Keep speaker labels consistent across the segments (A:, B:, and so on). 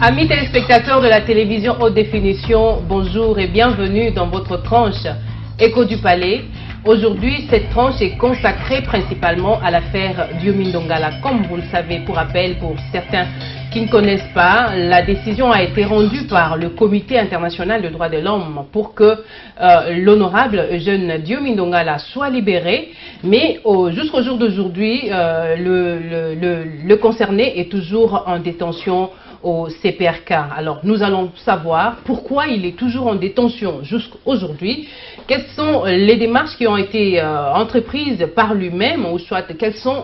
A: Amis téléspectateurs de la télévision haute définition, bonjour et bienvenue dans votre tranche Écho du Palais. Aujourd'hui, cette tranche est consacrée principalement à l'affaire Diomi Ndongala. Comme vous le savez, pour rappel, pour certains qui ne connaissent pas, la décision a été rendue par le Comité international des droits de l'homme pour que l'honorable jeune Diomi Ndongala soit libéré. Mais jusqu'au jour d'aujourd'hui, le concerné est toujours en détention au CPRK. Alors, nous allons savoir pourquoi il est toujours en détention jusqu'aujourd'hui. Quelles sont les démarches qui ont été entreprises par lui-même, ou soit quels sont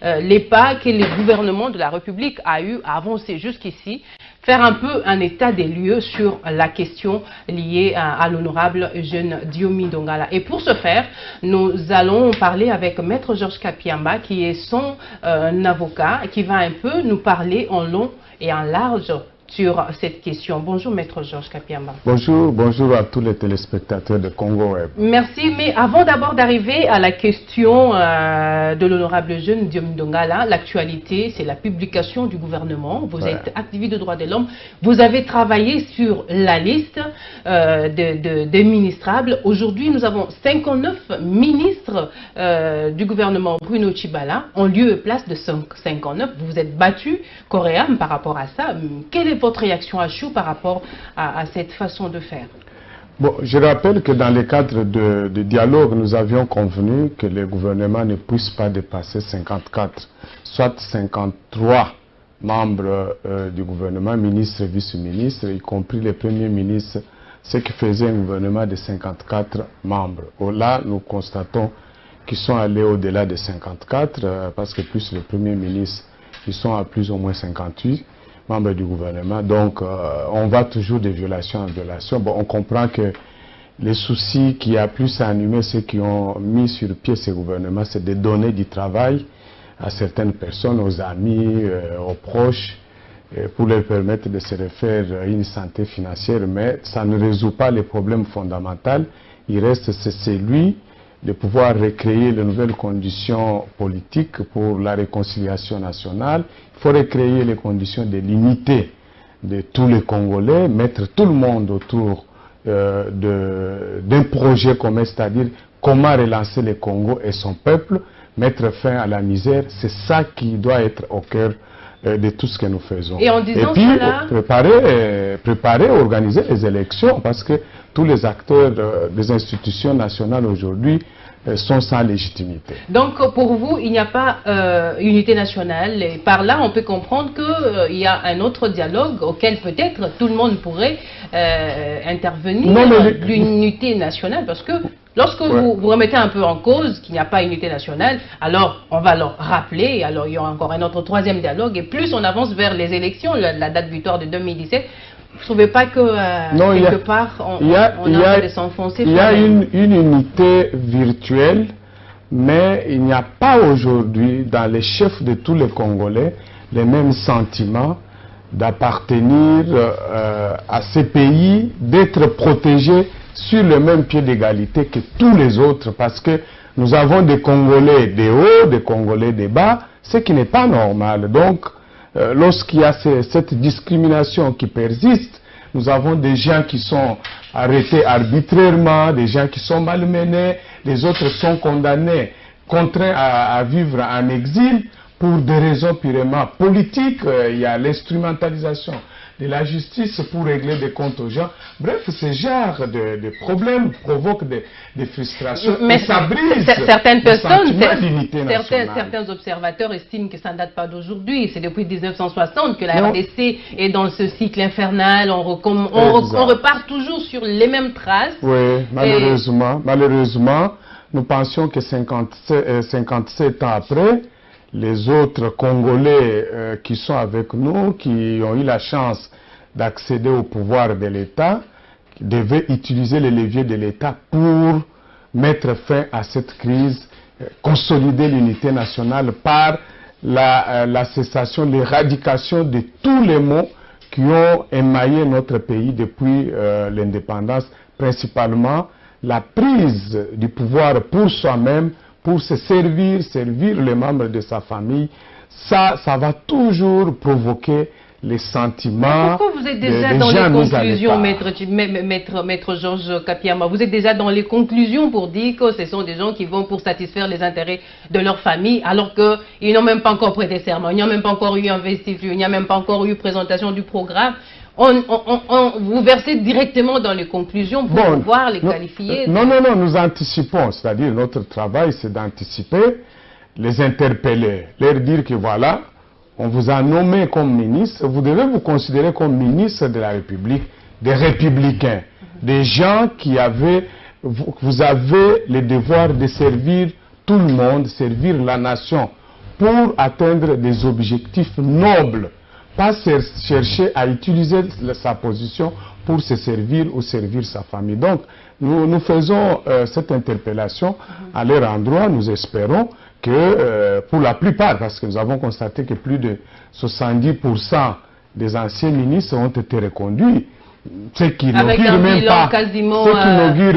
A: les pas que le gouvernement de la République a eu à avancer jusqu'ici, faire un peu un état des lieux sur la question liée à l'honorable jeune Diomi Ndongala. Et pour ce faire, nous allons parler avec Maître Georges Kapiamba, qui est son avocat, qui va un peu nous parler en long et en large sur cette question. Bonjour Maître Georges Kapiamba.
B: Bonjour, bonjour à tous les téléspectateurs de Congo Web.
A: Merci, mais avant d'abord d'arriver à la question de l'honorable jeune Diomi Ndongala, l'actualité, c'est la publication du gouvernement. Vous êtes activiste de droits de l'homme. Vous avez travaillé sur la liste des ministrables. Aujourd'hui, nous avons 59 ministres du gouvernement Bruno Tshibala, en lieu et place de 59. Vous vous êtes battu corps et âme par rapport à ça. Quelle est votre réaction à chaud par rapport à cette façon de faire?
B: Bon, je rappelle que dans le cadre de dialogue, nous avions convenu que le gouvernement ne puisse pas dépasser 54, soit 53 membres du gouvernement, ministres et vice-ministres, y compris les premiers ministres, ce qui faisait un gouvernement de 54 membres. Là, nous constatons qu'ils sont allés au-delà de 54, parce que plus les premiers ministres, ils sont à plus ou moins 58. Membres du gouvernement, donc on va toujours de violation en violation. Bon, on comprend que les soucis qui a plus animé ceux qui ont mis sur pied ce gouvernement, c'est de donner du travail à certaines personnes, aux amis, aux proches, pour leur permettre de se refaire une santé financière, mais ça ne résout pas les problèmes fondamentaux. Il reste celui de pouvoir recréer de nouvelles conditions politiques pour la réconciliation nationale. Il faut recréer les conditions de l'unité de tous les Congolais, mettre tout le monde autour d'un projet commun, c'est-à-dire comment relancer le Congo et son peuple, mettre fin à la misère. C'est ça qui doit être au cœur de tout ce que nous faisons.
A: Et en disant
B: puis,
A: cela,
B: préparer, organiser les élections, parce que tous les acteurs des institutions nationales aujourd'hui sont sans légitimité.
A: Donc pour vous, il n'y a pas unité nationale, et par là on peut comprendre qu'il y a un autre dialogue auquel peut-être tout le monde pourrait intervenir, l'unité nationale, parce que lorsque vous remettez un peu en cause qu'il n'y a pas unité nationale, alors on va leur rappeler, alors il y aura encore un autre troisième dialogue, et plus on avance vers les élections, la date butoir de 2017, vous ne trouvez pas que quelque part on a de s'enfoncer?
B: Il y a une unité virtuelle, mais il n'y a pas aujourd'hui dans les chefs de tous les Congolais les mêmes sentiments d'appartenir à ces pays, d'être protégés sur le même pied d'égalité que tous les autres, parce que nous avons des Congolais des hauts, des Congolais des bas, ce qui n'est pas normal. Donc, lorsqu'il y a cette discrimination qui persiste, nous avons des gens qui sont arrêtés arbitrairement, des gens qui sont malmenés, les autres sont condamnés, contraints à vivre en exil pour des raisons purement politiques. Il y a l'instrumentalisation de la justice pour régler des comptes aux gens. Bref, ce genre de problèmes provoque des frustrations.
A: Mais
B: ça brise
A: certaines personnes,
B: certains
A: observateurs estiment que ça ne date pas d'aujourd'hui. C'est depuis 1960 que la RDC est dans ce cycle infernal. On repart toujours sur les mêmes traces.
B: Oui, malheureusement, nous pensions que 57 ans après, les autres Congolais qui sont avec nous, qui ont eu la chance d'accéder au pouvoir de l'État, devaient utiliser les leviers de l'État pour mettre fin à cette crise, consolider l'unité nationale par la cessation, l'éradication de tous les maux qui ont émaillé notre pays depuis l'indépendance, principalement la prise du pouvoir pour soi-même, pour se servir les membres de sa famille. Ça va toujours provoquer les sentiments.
A: Pourquoi vous êtes déjà dans les conclusions, maître Georges Kapiamba? Vous êtes déjà dans les conclusions pour dire que ce sont des gens qui vont pour satisfaire les intérêts de leur famille, alors qu'ils n'ont même pas encore prêté serment, il n'y a même pas encore eu investiture, il n'y a même pas encore eu présentation du programme. Vous versez directement dans les conclusions pour pouvoir les qualifier.
B: Non, nous anticipons, c'est-à-dire notre travail, c'est d'anticiper, les interpeller, leur dire que voilà, on vous a nommé comme ministre, vous devez vous considérer comme ministre de la République, des républicains, des gens qui avaient, vous avez le devoir de servir tout le monde, servir la nation pour atteindre des objectifs nobles, pas chercher à utiliser sa position pour se servir ou servir sa famille. Donc, nous faisons cette interpellation à leur endroit, nous espérons que pour la plupart, parce que nous avons constaté que plus de 70% des anciens ministres ont été reconduits, ce qui n'augure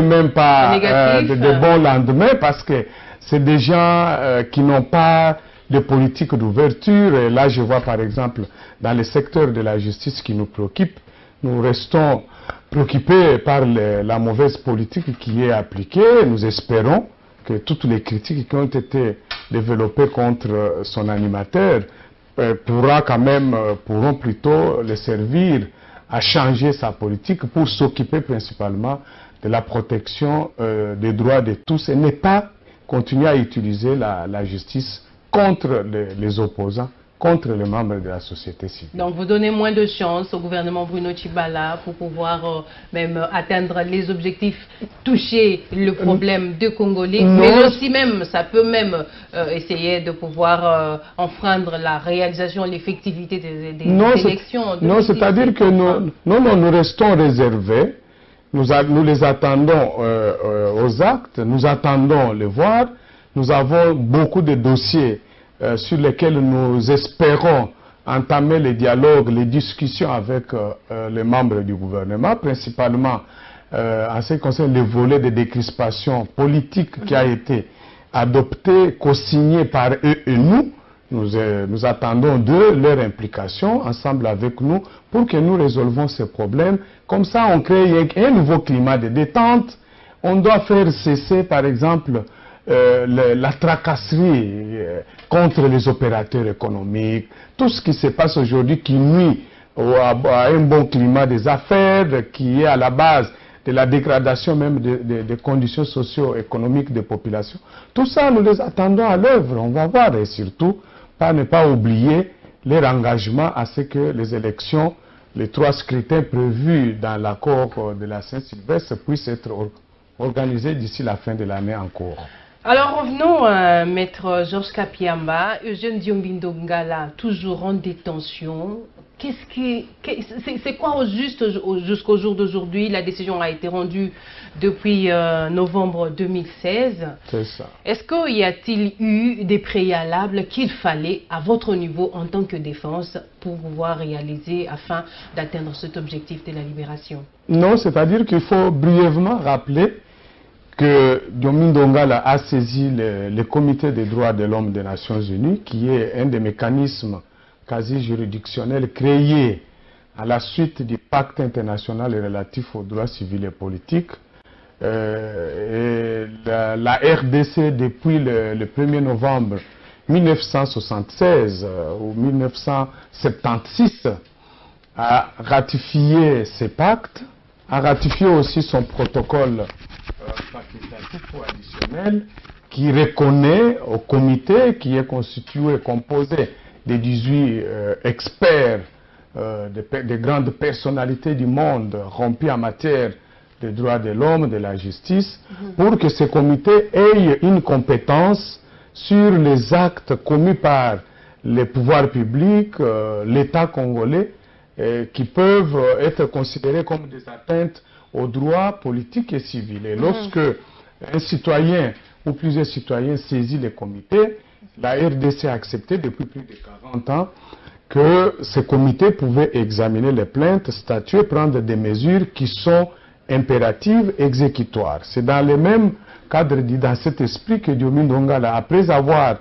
B: même pas, de bons lendemains, parce que c'est des gens qui n'ont pas de politique d'ouverture. Et là, je vois par exemple dans le secteur de la justice qui nous préoccupe, nous restons préoccupés par la mauvaise politique qui est appliquée. Nous espérons que toutes les critiques qui ont été développées contre son animateur pourront plutôt le servir à changer sa politique pour s'occuper principalement de la protection des droits de tous et ne pas continuer à utiliser la justice contre les opposants, contre les membres de la société civile.
A: Donc vous donnez moins de chance au gouvernement Bruno Tshibala pour pouvoir même atteindre les objectifs, toucher le problème de Congolais, mais aussi même, ça peut même essayer de pouvoir enfreindre la réalisation, l'effectivité des élections.
B: Non, c'est-à-dire que nous restons réservés, nous les attendons aux actes, nous attendons les voir, nous avons beaucoup de dossiers sur lesquels nous espérons entamer les dialogues, les discussions avec les membres du gouvernement, principalement en ce qui concerne le volet de décrispation politique qui a été adopté, co-signé par eux et nous. Nous attendons de leur implication ensemble avec nous pour que nous résolvons ces problèmes. Comme ça, on crée un nouveau climat de détente. On doit faire cesser, par exemple, la tracasserie contre les opérateurs économiques, tout ce qui se passe aujourd'hui qui nuit à un bon climat des affaires, qui est à la base de la dégradation même des conditions socio-économiques des populations. Tout ça, nous les attendons à l'œuvre, on va voir, et surtout, ne pas oublier leur engagement à ce que les élections, les 3 scrutins prévus dans l'accord de la Saint-Sylvestre puissent être organisés d'ici la fin de l'année en cours.
A: Alors revenons, maître Georges Kapiamba, Eugène Diombindo Ngala, toujours en détention. C'est quoi au juste jusqu'au jour d'aujourd'hui? La décision a été rendue depuis novembre 2016.
B: C'est ça.
A: Est-ce qu'il y a-t-il eu des préalables qu'il fallait à votre niveau en tant que défense pour pouvoir réaliser afin d'atteindre cet objectif de la libération?
B: Non, c'est-à-dire qu'il faut brièvement rappeler que Diombindo Ngala a saisi le Comité des droits de l'homme des Nations Unies, qui est un des mécanismes quasi-juridictionnels créés à la suite du pacte international relatif aux droits civils et politiques. Et la RDC, depuis le 1er novembre 1976 ou 1976, a ratifié ces pactes, a ratifié aussi son protocole facultatif ou additionnel qui reconnaît au comité qui est constitué, composé de 18 experts, de grandes personnalités du monde rompues en matière des droits de l'homme, de la justice, pour que ce comité ait une compétence sur les actes commis par les pouvoirs publics, l'État congolais, qui peuvent être considérés comme des atteintes aux droits politiques et civils. Et lorsque un citoyen ou plusieurs citoyens saisissent les comités, la RDC a accepté depuis plus de 40 ans que ce comité pouvait examiner les plaintes, statuer, prendre des mesures qui sont impératives, exécutoires. C'est dans le même cadre, dans cet esprit que Diombindo Ngala, après avoir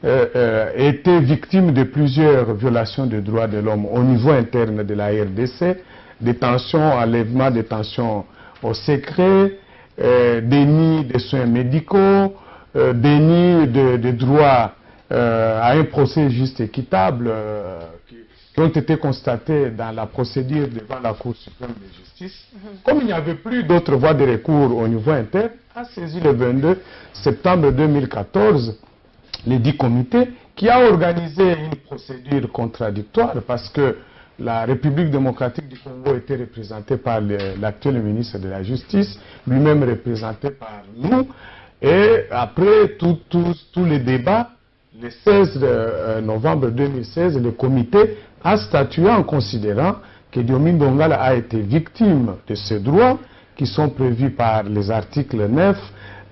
B: été victime de plusieurs violations des droits de l'homme au niveau interne de la RDC, détention, enlèvement, détention au secret, déni de soins médicaux, déni de droit à un procès juste et équitable qui ont été constatés dans la procédure devant la Cour suprême de justice. Comme il n'y avait plus d'autres voies de recours au niveau interne, a saisi le 22 septembre 2014 les 10 comités qui a organisé une procédure contradictoire parce que la République démocratique du Congo était représentée par l'actuel ministre de la Justice, lui-même représenté par nous. Et après tous les débats, le 16 novembre 2016, le comité a statué en considérant que Diomi Ndongala a été victime de ses droits qui sont prévus par les articles 9,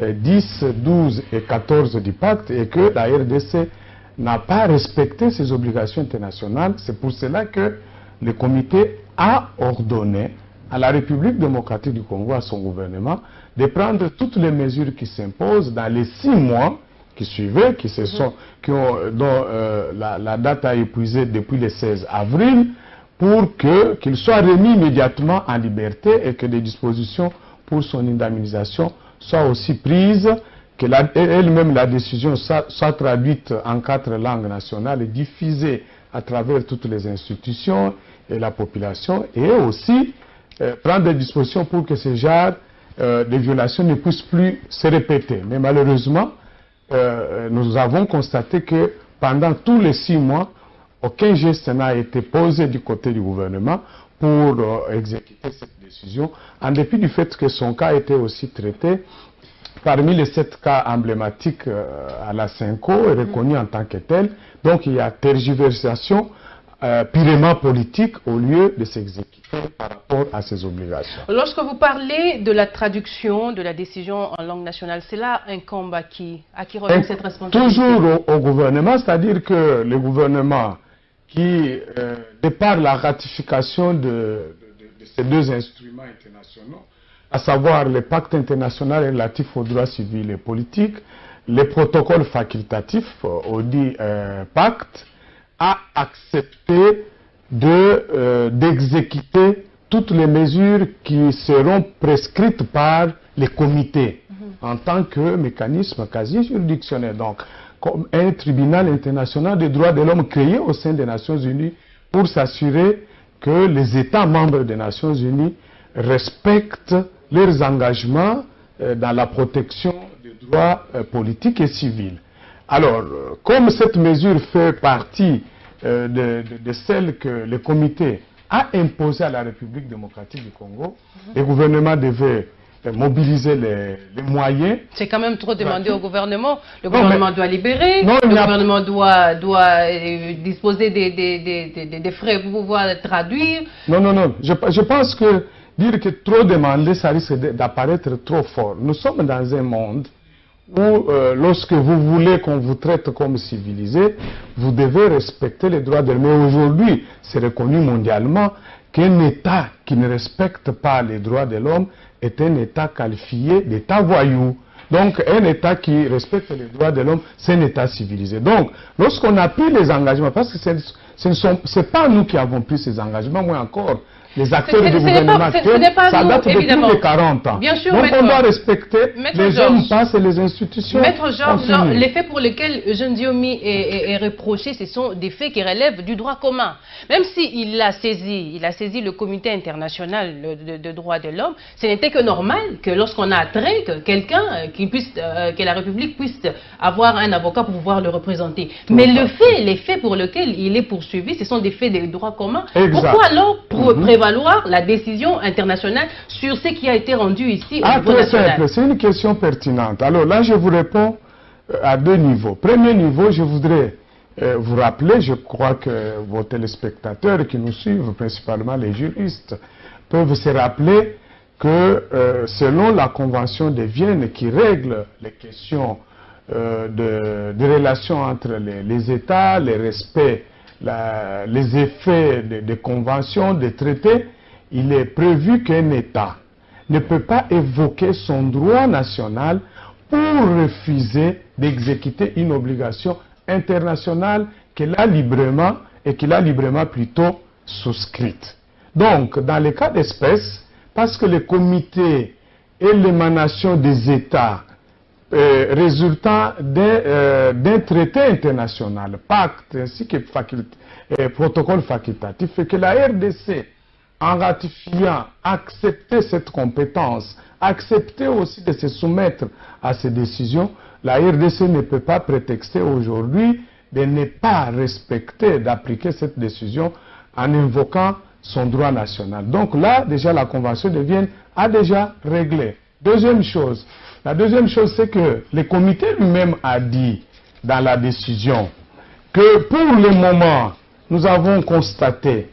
B: 10, 12 et 14 du pacte et que la RDC n'a pas respecté ses obligations internationales. C'est pour cela que le comité a ordonné à la République démocratique du Congo, à son gouvernement, de prendre toutes les mesures qui s'imposent dans les 6 mois qui suivaient, dont la date a épuisé depuis le 16 avril, pour qu'il soit remis immédiatement en liberté et que des dispositions pour son indemnisation soient aussi prises, que elle-même la décision soit traduite en 4 langues nationales et diffusée à travers toutes les institutions et la population, et aussi prendre des dispositions pour que ce genre de violations ne puissent plus se répéter. Mais malheureusement, nous avons constaté que pendant tous les 6 mois, aucun geste n'a été posé du côté du gouvernement pour exécuter cette décision, en dépit du fait que son cas était aussi traité parmi les 7 cas emblématiques à la CENCO et reconnu en tant que tel. Donc il y a tergiversation purement politique au lieu de s'exécuter par rapport à ses obligations.
A: Lorsque vous parlez de la traduction de la décision en langue nationale, c'est là un combat à qui revient cette responsabilité? Toujours
B: au gouvernement, c'est-à-dire que le gouvernement qui, de par la ratification de ces 2 instruments internationaux, à savoir le pacte international relatif aux droits civils et politiques, les protocoles facultatifs, au dit pacte, a accepté d'exécuter toutes les mesures qui seront prescrites par les comités en tant que mécanisme quasi juridictionnel. Donc, comme un tribunal international des droits de l'homme créé au sein des Nations Unies pour s'assurer que les États membres des Nations Unies respectent leurs engagements dans la protection des droits politiques et civils. Alors, comme cette mesure fait partie de celle que le comité a imposée à la République démocratique du Congo, le gouvernement devait mobiliser les moyens. C'est quand même trop demandé au gouvernement. Le gouvernement doit libérer, le gouvernement doit disposer des frais pour pouvoir traduire. Non. Je pense que dire que trop demander, ça risque d'apparaître trop fort. Nous sommes dans un monde où lorsque vous voulez qu'on vous traite comme civilisé, vous devez respecter les droits de l'homme. Mais aujourd'hui, c'est reconnu mondialement qu'un État qui ne respecte pas les droits de l'homme est un État qualifié d'État voyou. Donc, un État qui respecte les droits de l'homme, c'est un État civilisé. Donc, lorsqu'on a pris les engagements, parce que ce n'est pas nous qui avons pris ces engagements, moi encore, les acteurs du gouvernement, ça date de plus de 40 ans. Bien sûr, donc on doit respecter les hommes passent et les institutions. Maître Georges, les faits pour lesquels Eugène Diomi est reproché, ce sont des faits qui relèvent du droit commun. Même s'il a saisi le comité international de droits de l'homme, ce n'était que normal que lorsqu'on a attrait que quelqu'un, que la République puisse avoir un avocat pour pouvoir le représenter. Mais les faits pour lesquels il est poursuivi, ce sont des faits de droit commun. Pourquoi alors prévaloir la décision internationale sur ce qui a été rendu ici au niveau national? C'est une question pertinente. Alors là, je vous réponds à 2 niveaux. Premier niveau, je voudrais vous rappeler, je crois que vos téléspectateurs qui nous suivent, principalement les juristes, peuvent se rappeler que selon la Convention de Vienne qui règle les questions de relations entre les États, les respects, les effets des conventions, des traités, il est prévu qu'un État ne peut pas évoquer son droit national pour refuser d'exécuter une obligation internationale qu'il a librement et qu'il a librement plutôt souscrite. Donc, dans les cas d'espèce, parce que les comités et l'émanation des États résultant d'un traité international, pacte ainsi que protocole facultatif, fait que la RDC, en ratifiant, accepter cette compétence, accepter aussi de se soumettre à ces décisions, la RDC ne peut pas prétexter aujourd'hui de ne pas respecter, d'appliquer cette décision en invoquant son droit national. Donc là, déjà, la Convention de Vienne a déjà réglé. Deuxième chose, la deuxième chose, c'est que le comité lui-même a dit dans la décision que pour le moment, nous avons constaté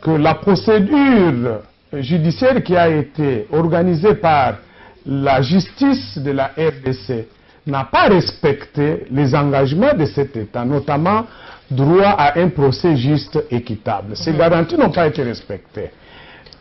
B: que la procédure judiciaire qui a été organisée par la justice de la RDC n'a pas respecté les engagements de cet État, notamment droit à un procès juste équitable. Ces garanties n'ont pas été respectées.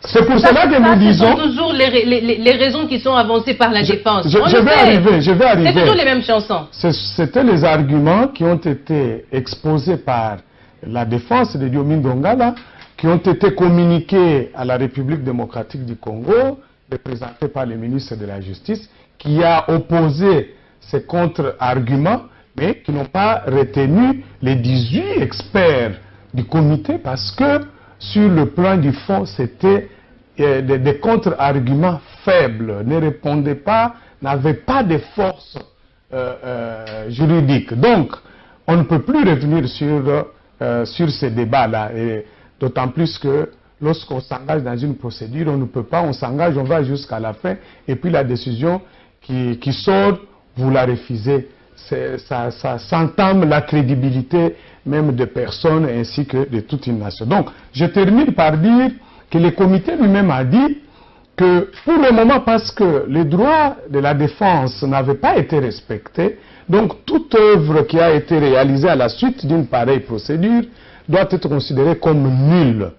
B: C'est pour cela que nous disons...
A: Ce sont toujours les raisons qui sont avancées par la défense.
B: Je vais arriver.
A: C'est toujours les mêmes chansons.
B: C'était les arguments qui ont été exposés par la défense de Diomi Ndongala, qui ont été communiqués à la République démocratique du Congo, représentés par le ministre de la Justice, qui a opposé ces contre-arguments, mais qui n'ont pas retenu les 18 experts du comité parce que sur le plan du fond, c'était des contre-arguments faibles, ne répondaient pas, n'avaient pas de force juridique. Donc, on ne peut plus revenir sur ces débats-là, et d'autant plus que lorsqu'on s'engage dans une procédure, on ne peut pas, on s'engage, on va jusqu'à la fin, et puis la décision qui sort, vous la refusez. Ça s'entame la crédibilité même de personnes ainsi que de toute une nation. Donc, je termine par dire que le comité lui-même a dit que pour le moment, parce que les droits de la défense n'avaient pas été respectés, donc toute œuvre qui a été réalisée à la suite d'une pareille procédure doit être considérée comme nulle.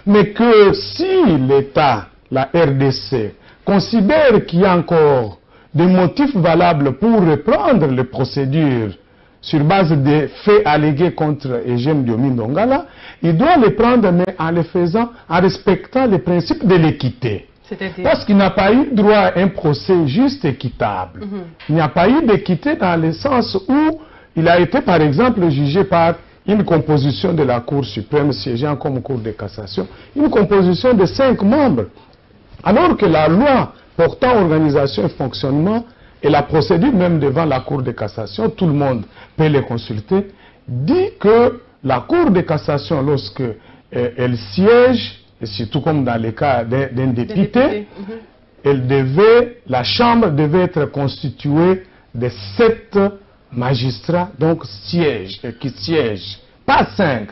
B: Mais que si l'État, la RDC, considère qu'il y a encore des motifs valables pour reprendre les procédures sur base des faits allégués contre Eugène Diomi Ndongala, il doit les prendre, mais en les faisant, en respectant les principes de l'équité. Parce qu'il n'a pas eu droit à un procès juste et équitable. Il n'y a pas eu d'équité dans le sens où il a été, par exemple, jugé par une composition de la Cour suprême siégeant comme Cour de cassation, une composition de 5 membres. Alors que la loi portant organisation et fonctionnement et la procédure même devant la Cour de cassation, tout le monde peut les consulter, dit que la Cour de cassation, lorsque elle siège, et surtout comme dans le cas d'un député, la Chambre devait être constituée de 7 magistrats, donc qui siègent, pas 5.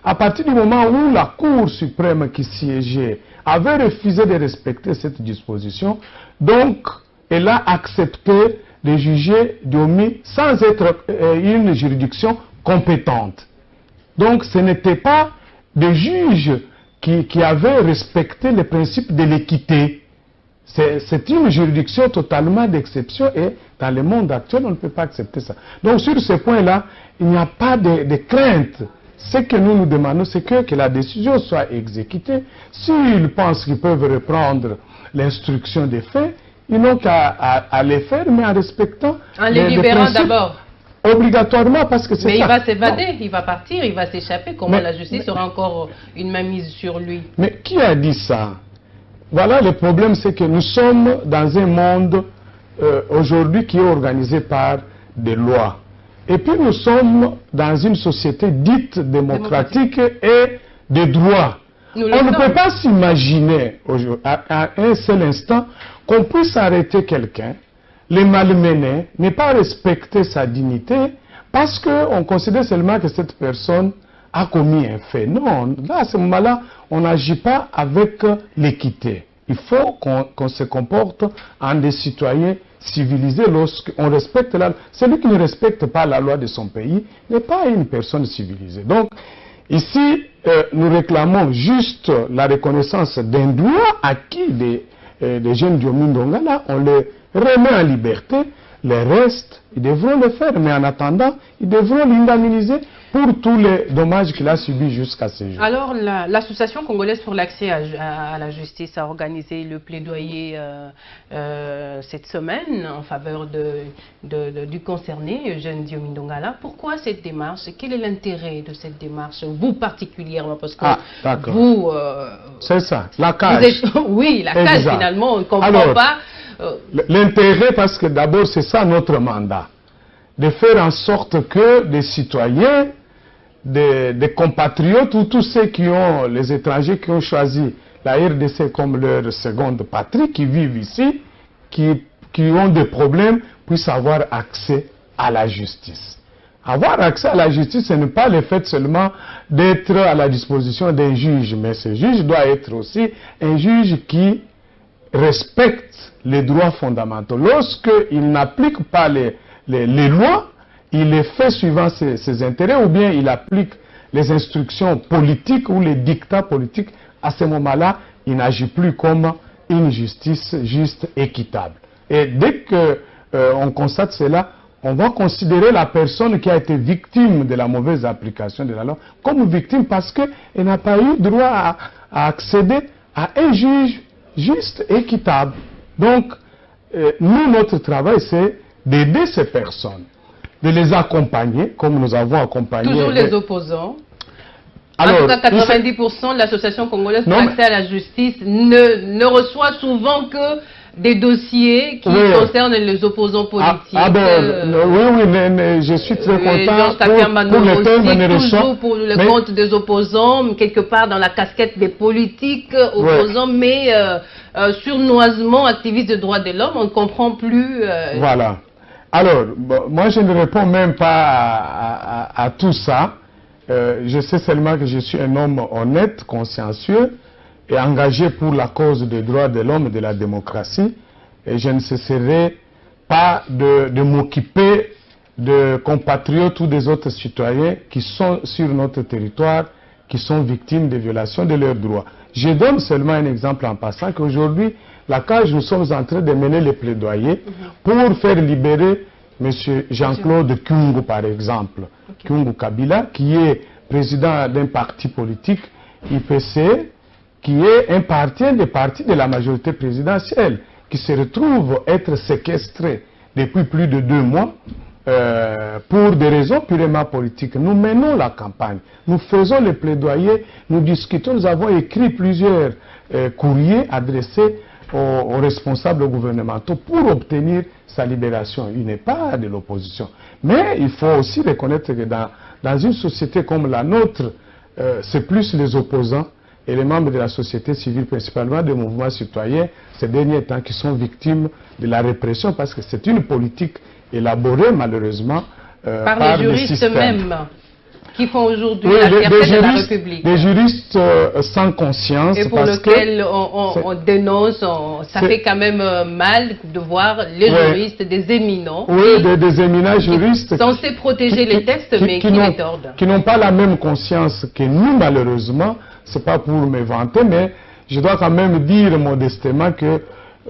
B: À partir du moment où la Cour suprême qui siégeait avait refusé de respecter cette disposition, donc elle a accepté de juger Diomi sans être une juridiction compétente. Donc ce n'était pas des juges qui avaient respecté les principes de l'équité. C'est une juridiction totalement d'exception et dans le monde actuel, on ne peut pas accepter ça. Donc sur ce point-là, il n'y a pas de crainte. Ce que nous nous demandons, c'est que la décision soit exécutée. S'ils pensent qu'ils peuvent reprendre l'instruction des faits, ils n'ont qu'à les faire, mais en respectant
A: les libérant d'abord.
B: Obligatoirement, parce que c'est ça.
A: Mais il va s'évader, il va partir, il va s'échapper. Comment la justice aura encore une main mise sur lui?
B: Mais qui a dit ça? Voilà, le problème, c'est que nous sommes dans un monde aujourd'hui qui est organisé par des lois. Et puis nous sommes dans une société dite démocratique et de droit. On ne peut pas s'imaginer à un seul instant qu'on puisse arrêter quelqu'un, le malmener, ne pas respecter sa dignité, parce qu'on considère seulement que cette personne a commis un fait. Non, là, à ce moment-là, on n'agit pas avec l'équité. Il faut qu'on se comporte en des citoyens civilisés lorsqu'on respecte la loi. Celui qui ne respecte pas la loi de son pays n'est pas une personne civilisée. Donc, ici, nous réclamons juste la reconnaissance d'un droit acquis des jeunes Diomi Ndongala. On les remet en liberté. Les restes, ils devront le faire, mais en attendant, ils devront l'indemniser pour tous les dommages qu'il a subis jusqu'à ce jour. Alors,
A: l'Association congolaise pour l'accès à la justice a organisé le plaidoyer cette semaine en faveur du concerné, Eugène Diomi Ndongala. Pourquoi cette démarche? Quel est l'intérêt de cette démarche, vous particulièrement? Parce que vous...
B: c'est ça, la cage.
A: Oui, la cage, finalement, on ne comprend pas.
B: L'intérêt, parce que d'abord, c'est ça notre mandat. De faire en sorte que des citoyens, des compatriotes ou tous ceux qui ont, les étrangers qui ont choisi la RDC comme leur seconde patrie, qui vivent ici, qui ont des problèmes, puissent avoir accès à la justice. Avoir accès à la justice, ce n'est pas le fait seulement d'être à la disposition d'un juge, mais ce juge doit être aussi un juge qui respecte les droits fondamentaux. Lorsqu'il n'applique pas les lois, il les fait suivant ses intérêts, ou bien il applique les instructions politiques ou les dictats politiques. À ce moment-là, il n'agit plus comme une justice juste, équitable. Et dès qu'on constate cela, on va considérer la personne qui a été victime de la mauvaise application de la loi comme victime parce qu'elle n'a pas eu droit à accéder à un juge juste, équitable. Donc, nous, notre travail, c'est d'aider ces personnes, de les accompagner, comme nous avons accompagné...
A: Toujours les opposants. Alors, en tout cas, 90% de l'association congolaise pour l'accès à la justice ne reçoit souvent que des dossiers qui concernent les opposants politiques.
B: Oui, je suis très content
A: pour le thème toujours pour le compte des opposants, quelque part dans la casquette des politiques opposants, mais surnoisement activistes de droits de l'homme, on ne comprend plus...
B: Voilà. Alors, moi je ne réponds même pas à tout ça. Je sais seulement que je suis un homme honnête, consciencieux et engagé pour la cause des droits de l'homme et de la démocratie. Et je ne cesserai pas de m'occuper de compatriotes ou des autres citoyens qui sont sur notre territoire, qui sont victimes de violations de leurs droits. Je donne seulement un exemple en passant qu'aujourd'hui, la CAJ, nous sommes en train de mener les plaidoyers pour faire libérer M. Jean-Claude Kyungu, par exemple, Kyungu Kabila, qui est président d'un parti politique, IPC, qui est un des partis de la majorité présidentielle, qui se retrouve être séquestré depuis plus de 2 mois pour des raisons purement politiques. Nous menons la campagne, nous faisons les plaidoyers, nous discutons, nous avons écrit plusieurs courriers adressés aux responsables gouvernementaux pour obtenir sa libération. Il n'est pas de l'opposition. Mais il faut aussi reconnaître que dans une société comme la nôtre, c'est plus les opposants et les membres de la société civile, principalement des mouvements citoyens, ces derniers temps qui sont victimes de la répression parce que c'est une politique élaborée malheureusement
A: par les juristes même qui font aujourd'hui la fierté de la République.
B: Des juristes sans conscience.
A: Et pour lesquels on dénonce, ça fait quand même mal de voir les juristes, des éminents.
B: Oui, des éminents juristes.
A: Censés protéger les textes, mais qui les tordent.
B: Qui n'ont pas la même conscience que nous, malheureusement. C'est pas pour me vanter, mais je dois quand même dire modestement que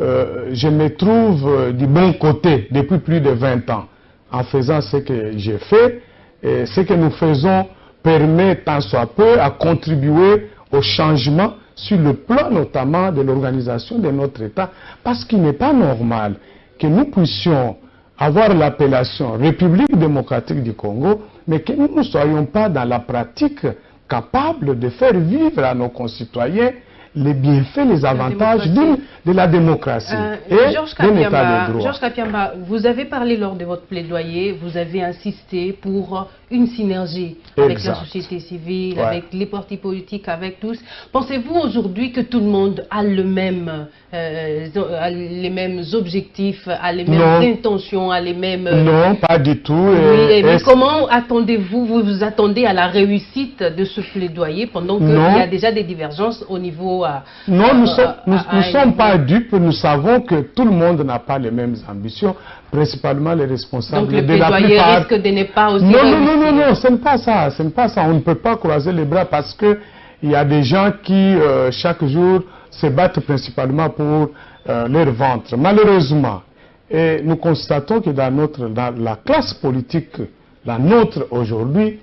B: je me trouve du bon côté depuis plus de 20 ans en faisant ce que j'ai fait. Et ce que nous faisons permet tant soit peu à contribuer au changement sur le plan notamment de l'organisation de notre État, parce qu'il n'est pas normal que nous puissions avoir l'appellation République démocratique du Congo, mais que nous ne soyons pas dans la pratique capables de faire vivre à nos concitoyens les bienfaits, les avantages de la démocratie et de l'état de droit.
A: Georges Kapiamba, vous avez parlé lors de votre plaidoyer, vous avez insisté pour une synergie avec la société civile, avec les partis politiques, avec tous. Pensez-vous aujourd'hui que tout le monde a les mêmes objectifs, a les mêmes intentions, a les mêmes...
B: Non, pas du tout.
A: Mais comment attendez-vous, vous attendez à la réussite de ce plaidoyer pendant qu'il y a déjà des divergences au niveau...
B: Non, nous ne sommes pas dupes, nous savons que tout le monde n'a pas les mêmes ambitions, principalement les responsables de la plupart.
A: Donc le plaidoyer risque de ne pas aussi
B: Non, ce n'est pas ça, on ne peut pas croiser les bras parce que il y a des gens qui chaque jour se battent principalement pour leur ventre. Malheureusement, Et nous constatons que dans la classe politique, la nôtre aujourd'hui,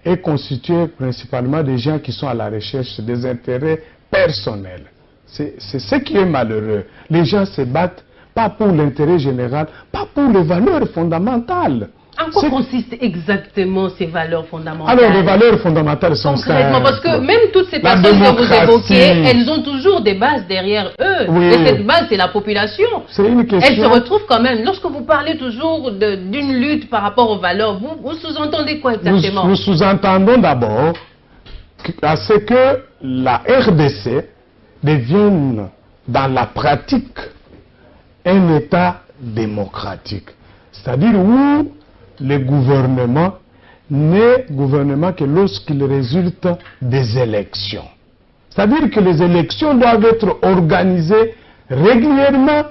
B: est constituée principalement des gens qui sont à la recherche des intérêts personnels. C'est ce qui est malheureux. Les gens se battent pas pour l'intérêt général, pas pour les valeurs fondamentales.
A: En quoi consistent exactement ces valeurs fondamentales?
B: Alors, les valeurs fondamentales sont
A: concrètement, parce que même toutes ces personnes que vous évoquez, elles ont toujours des bases derrière eux. Oui. Et cette base, c'est la population.
B: C'est une question.
A: Elles se retrouvent quand même. Lorsque vous parlez toujours d'une lutte par rapport aux valeurs, vous sous-entendez quoi exactement?
B: Nous sous-entendons d'abord à ce que la RDC devienne dans la pratique un État démocratique. C'est-à-dire où le gouvernement n'est gouvernement que lorsqu'il résulte des élections. C'est-à-dire que les élections doivent être organisées régulièrement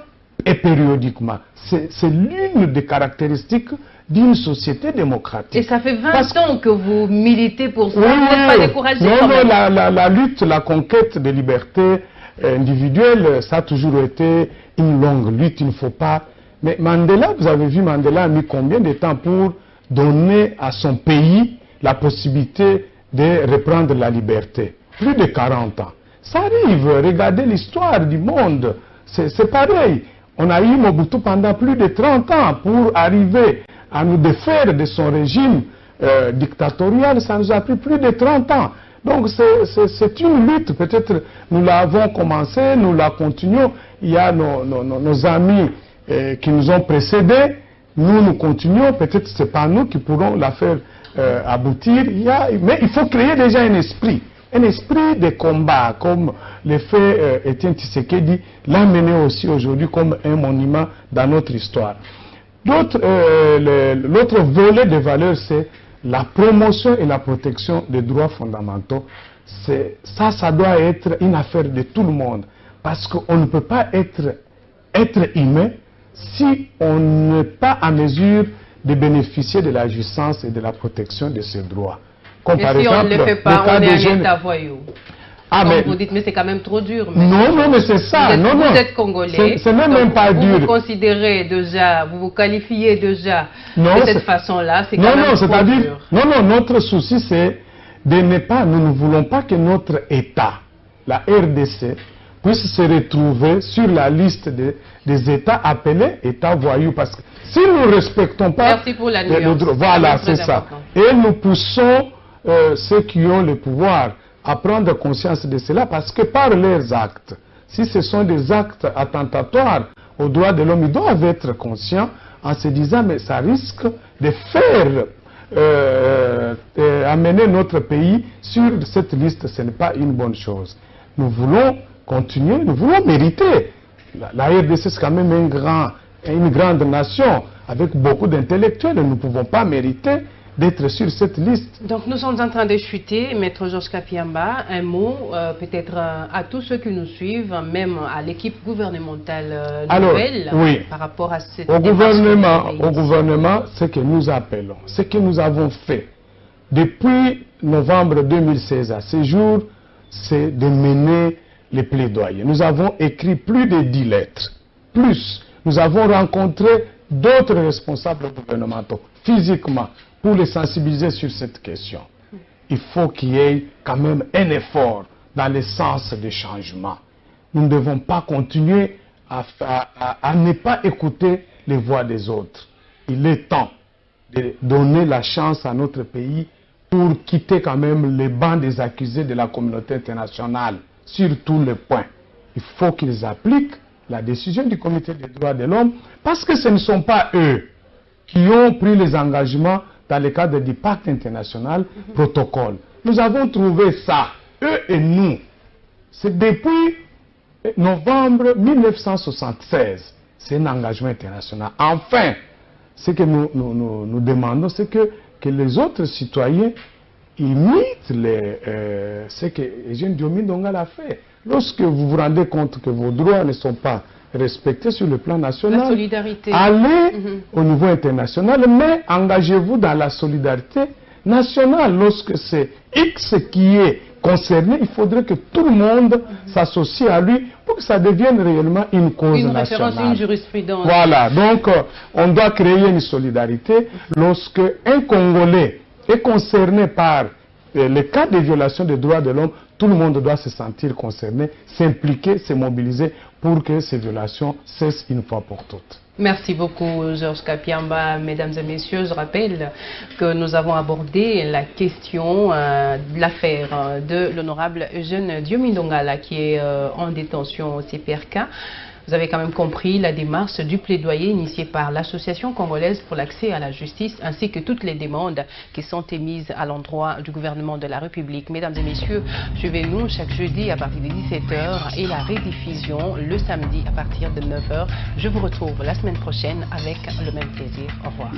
B: et périodiquement. C'est l'une des caractéristiques d'une société démocratique.
A: Et ça fait 20 ans que vous militez pour ça, vous n'êtes pas découragé?
B: Non, la lutte, la conquête des libertés individuelles, ça a toujours été une longue lutte, il ne faut pas... Mais Mandela, vous avez vu, Mandela a mis combien de temps pour donner à son pays la possibilité de reprendre la liberté? Plus de 40 ans. Ça arrive, regardez l'histoire du monde, c'est pareil. On a eu Mobutu pendant plus de 30 ans pour arriver à nous défaire de son régime dictatorial, ça nous a pris plus de 30 ans. Donc c'est une lutte, peut-être nous l'avons commencé, nous la continuons. Il y a nos amis qui nous ont précédés, nous continuons, peut-être ce n'est pas nous qui pourrons la faire aboutir. Mais il faut créer déjà un esprit de combat, comme le fait Étienne Tshisekedi l'a mené aussi aujourd'hui comme un monument dans notre histoire. L'autre volet de valeurs, c'est la promotion et la protection des droits fondamentaux. Ça doit être une affaire de tout le monde, parce qu'on ne peut pas être humain si on n'est pas en mesure de bénéficier de la jouissance et de la protection de ces droits. Comme par
A: si
B: exemple,
A: on ne le fait pas, on est un État voyou.
B: Mais
A: vous dites, mais c'est quand même trop dur.
B: Non, mais c'est ça.
A: Vous êtes congolais.
B: C'est même pas dur.
A: Vous vous considérez déjà, vous vous qualifiez déjà de cette façon-là. C'est quand même trop dur.
B: Non, notre souci, c'est de ne pas, nous ne voulons pas que notre État, la RDC, puisse se retrouver sur la liste des États appelés États voyous. Parce que si nous ne respectons pas...
A: Merci pour la nuance.
B: Voilà, c'est ça. Et nous poussons ceux qui ont le pouvoir à prendre conscience de cela, parce que par leurs actes, si ce sont des actes attentatoires aux droits de l'homme, ils doivent être conscients en se disant, mais ça risque de faire amener notre pays sur cette liste, ce n'est pas une bonne chose. Nous voulons continuer, nous voulons mériter. La RDC, c'est quand même une grande nation avec beaucoup d'intellectuels. Nous ne pouvons pas mériter d'être sur cette liste.
A: Donc nous sommes en train de chuter. Maître Georges Kafiamba, un mot peut-être à tous ceux qui nous suivent, même à l'équipe gouvernementale nouvelle,
B: oui,
A: par rapport à cette
B: au gouvernement, ce que nous appelons, ce que nous avons fait depuis novembre 2016 à ce jour, c'est de mener les plaidoyers. Nous avons écrit plus de 10 lettres. Plus, nous avons rencontré d'autres responsables gouvernementaux, physiquement, pour les sensibiliser sur cette question. Il faut qu'il y ait quand même un effort dans le sens des changements. Nous ne devons pas continuer à ne pas écouter les voix des autres. Il est temps de donner la chance à notre pays pour quitter quand même les bancs des accusés de la communauté internationale sur tous les points. Il faut qu'ils appliquent la décision du Comité des droits de l'homme, parce que ce ne sont pas eux qui ont pris les engagements dans le cadre du pacte international protocole. Nous avons trouvé ça, eux et nous. C'est depuis novembre 1976. C'est un engagement international. Enfin, ce que nous demandons, c'est que les autres citoyens imitent ce que Eugène Diomi Ndongala a fait. Lorsque vous vous rendez compte que vos droits ne sont pas respectés sur le plan national,
A: la solidarité.
B: Allez au niveau international, mais engagez-vous dans la solidarité nationale. Lorsque c'est X qui est concerné, il faudrait que tout le monde s'associe à lui pour que ça devienne réellement une cause nationale.
A: Une jurisprudence.
B: Voilà, donc on doit créer une solidarité. Lorsque un Congolais est concerné par les cas de violation des droits de l'homme, tout le monde doit se sentir concerné, s'impliquer, se mobiliser pour que ces violations cessent une fois pour toutes.
A: Merci beaucoup, Georges Kapiamba. Mesdames et messieurs, je rappelle que nous avons abordé la question de l'affaire de l'honorable Eugène Diomindongala qui est en détention au CPRK. Vous avez quand même compris la démarche du plaidoyer initié par l'Association congolaise pour l'accès à la justice ainsi que toutes les demandes qui sont émises à l'endroit du gouvernement de la République. Mesdames et messieurs, suivez-nous chaque jeudi à partir de 17h et la rediffusion le samedi à partir de 9h. Je vous retrouve la semaine prochaine avec le même plaisir. Au revoir.